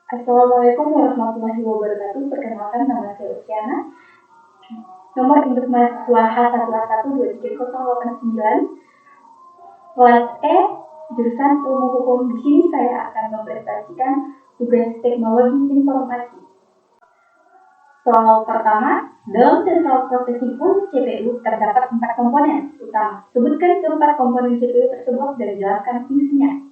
Assalamualaikum warahmatullahi wabarakatuh. Perkenalkan, nama saya Luciana. Nomor induk mahasiswa H111238089. Kelas E, jurusan Ilmu Hukum. Di sini saya akan mempresentasikan tugas teknologi informasi. Soal pertama, dalam Central Processing Unit CPU terdapat 4 komponen utama. Sebutkan keempat komponen CPU tersebut dan jelaskan fungsinya.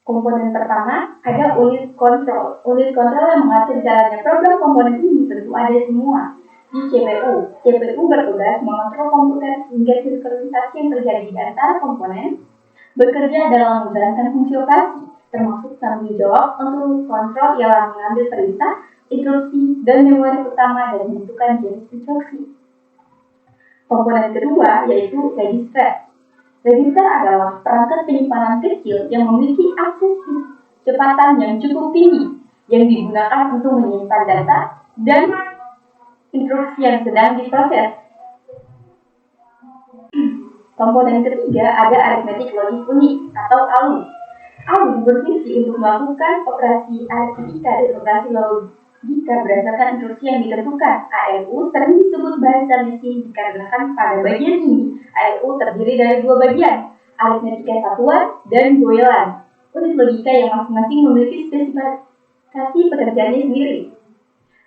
Komponen pertama ada unit kontrol. Unit kontrol yang mengatur jalannya program komponen ini tentu ada semua di CPU. CPU bertugas mengontrol komputer sehingga sinkronisasi yang terjadi di antara komponen bekerja dalam menjalankan fungsi operasi, termasuk tanggung jawab untuk kontrol ialah mengambil perintah, instruksi, dan memori utama dan menentukan jenis instruksi. Komponen kedua yaitu register. Register adalah perangkat penyimpanan kecil yang memiliki akses kecepatan yang cukup tinggi yang digunakan untuk menyimpan data dan instruksi yang sedang diproses. Komponen ketiga ada arithmetic logic unit atau ALU. ALU berfungsi untuk melakukan operasi aritmetika dan operasi logika berdasarkan instruksi yang ditentukan. ALU sering disebut bahasa mesin dikarenakan pada bagian ini ALU terdiri dari dua bagian, aritmetika satuan dan goelan. Unit logika yang masing-masing memiliki spesifikasi pekerjaannya sendiri.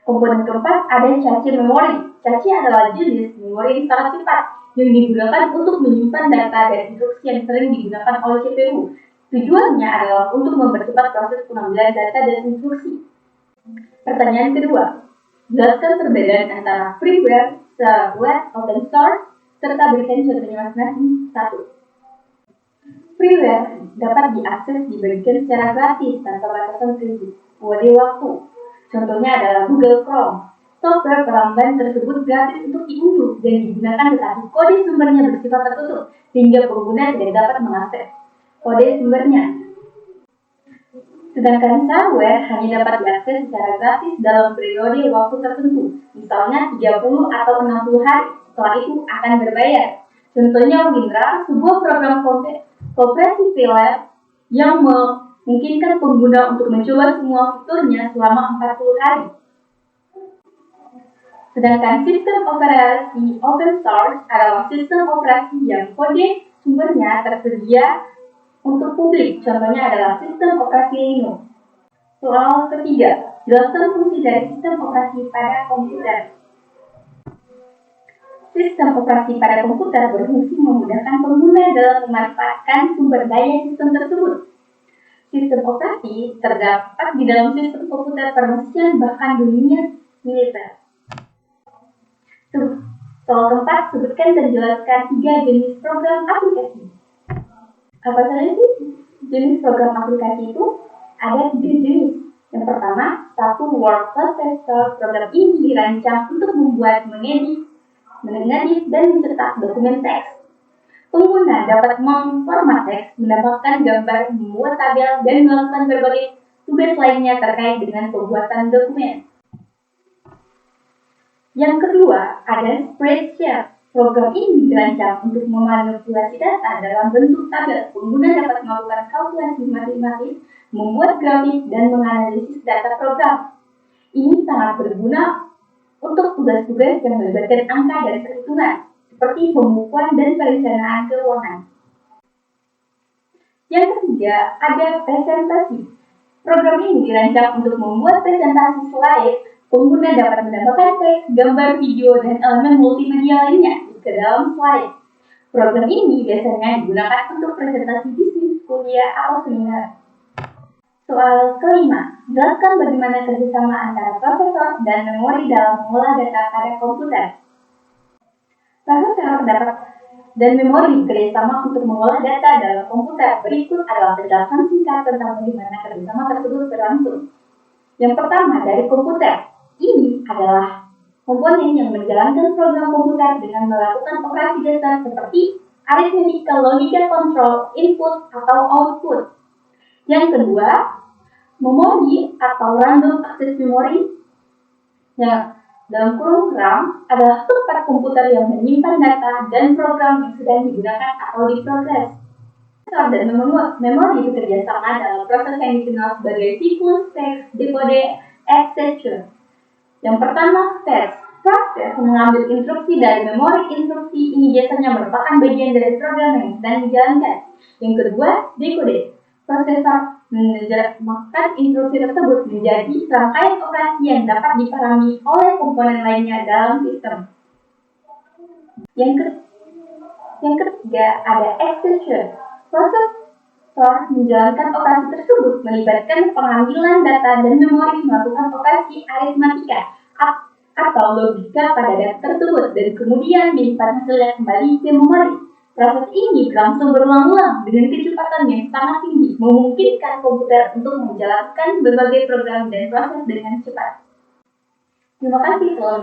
Komponen keempat ada cache memori. Cache adalah jenis memori yang sangat cepat yang digunakan untuk menyimpan data dan instruksi yang sering digunakan oleh CPU. Tujuannya adalah untuk mempercepat proses pengambilan data dan instruksi. Pertanyaan kedua, jelaskan perbedaan antara freeware, shareware, open source, serta berikan contohnya masing-masing. 1. Freeware dapat diakses dibagikan secara gratis tanpa batasan waktu. Contohnya adalah Google Chrome. Software pelanggan tersebut gratis untuk diunduh dan digunakan, tetapi kode sumbernya bersifat tertutup sehingga pengguna tidak dapat mengakses kode sumbernya. Sedangkan shareware hanya dapat diakses secara gratis dalam periode waktu tertentu, misalnya 30 atau 60 hari. Setelah itu akan berbayar. Contohnya WinRAR, sebuah program koperasi freelance yang memungkinkan pengguna untuk mencoba semua fiturnya selama 40 hari. Sedangkan sistem operasi open source adalah sistem operasi yang kode sumbernya tersedia untuk publik. Contohnya adalah sistem operasi Linux. Soal ketiga, jelaskan fungsi dari sistem operasi pada komputer. Sistem operasi pada komputer berfungsi memudahkan pengguna dalam memanfaatkan sumber daya sistem tersebut. Sistem operasi terdapat di dalam sistem komputer permesian bahkan dunia militer. Soal keempat, sebutkan dan jelaskan 3 jenis program aplikasi. Apa saja sih jenis program aplikasi itu? Ada 3 jenis. Yang pertama, 1 word processor. Program ini dirancang untuk membuat, mengedit, dan mencetak dokumen teks. Pengguna dapat memformat teks, mendapatkan gambar, membuat tabel, dan melakukan berbagai tugas lainnya terkait dengan pembuatan dokumen. Yang kedua, ada spreadsheet. Program ini dirancang untuk memanipulasi data dalam bentuk tabel. Pengguna dapat melakukan kalkulasi matematis, membuat grafik, dan menganalisis data program. Ini sangat berguna untuk tugas-tugas yang melibatkan angka dan perhitungan, seperti pembukuan dan perencanaan keuangan. Yang ketiga, ada presentasi. Program ini dirancang untuk membuat presentasi slide. Pengguna dapat menambahkan teks, gambar, video, dan elemen multimedia lainnya ke dalam slide. Program ini biasanya digunakan untuk presentasi bisnis, kuliah, atau seminar. Soal kelima, jelaskan bagaimana kerjasama antara prosesor dan memori dalam mengolah data pada komputer. Prosesor dan memori bekerjasama untuk mengolah data dalam komputer. Berikut adalah penjelasan singkat tentang bagaimana kerjasama tersebut berlangsung. Yang pertama, dari komputer. Ini adalah komponen yang menjalankan program komputer dengan melakukan operasi dasar seperti arithmetic, logical control, input atau output. Yang kedua, memori atau random access memory yang dalam kurung RAM adalah tempat komputer yang menyimpan data dan program yang sedang digunakan atau diproses. Prosesor dan memori bekerja sama dalam proses yang dikenal sebagai siklus fetch, decode, execution. Yang pertama, fetch. Proses mengambil instruksi dari memori. Instruksi ini biasanya merupakan bagian dari program yang sedang dijalankan. Yang kedua, decode. Prosesor menerjemahkan instruksi tersebut menjadi rangkaian operasi yang dapat dipahami oleh komponen lainnya dalam sistem. Yang ketiga, ada execution. Prosesor menjalankan operasi tersebut melibatkan pengambilan data dan memori melakukan operasi aritmatika atau logika pada data tersebut dan kemudian menyimpan hasilnya kembali ke memori. Proses ini berlangsung berulang-ulang dengan kecepatan yang sangat tinggi, memungkinkan komputer untuk menjalankan berbagai program dan proses dengan cepat. Terima kasih telah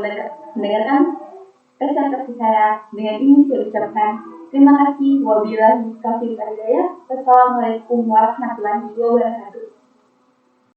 mendengarkan presentasi saya. Dengan ini saya ucapkan terima kasih. Wabillahi taufiq wal hidayah. Wassalamualaikum warahmatullahi wabarakatuh.